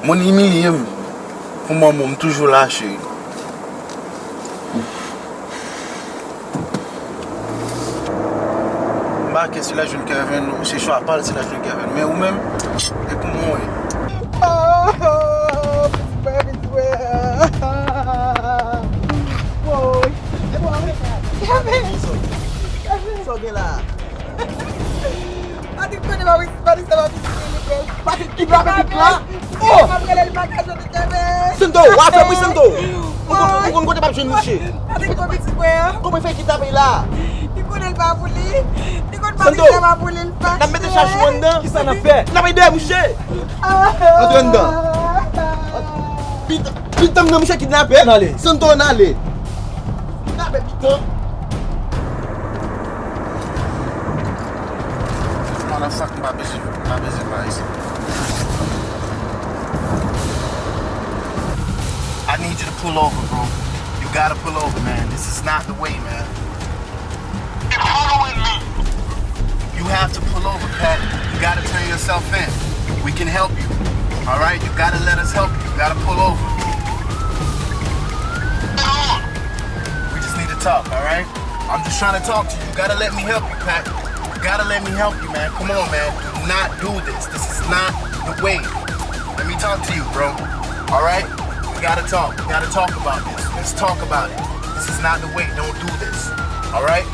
Mon humilié, pour moi, m'ont toujours lâché. Bah, qu'est-ce que la jeune Kevin, c'est choix pas c'est la jeune Kevin, mais ou même, et pour moi, Sobe la. Patik ko na patik sa mabisi. Patik ki ba patik la? Oh! Mabrele makazo de Kevin. Sendo, wa fe pou sendo. Kon kote pa jeune mouche. Patik ko biti ko ya. Comment fait qui tape là? Ti konel ba bouli. Ti kon patik ba bouli le pas. Na mette chachou dedans. Qui ça n'a fait? Na mette mouche. Entre dedans. Pitam na mouche kidnappé. Allez. Sendo na aller. Na be pitam. Motherfucking my business rice. I need you to pull over, bro. You gotta pull over, man. This is not the way, man. You're following me. You have to pull over, Pat. You gotta turn yourself in. We can help you. All right? You gotta let us help you. You gotta pull over. We just need to talk, all right? I'm just trying to talk to you. You gotta let me help you, Pat. You gotta let me help you, man. Come on, man. Do not do this. This is not the way. Let me talk to you, bro. All right? We gotta talk. We gotta talk about this. Let's talk about it. This is not the way. Don't do this. All right?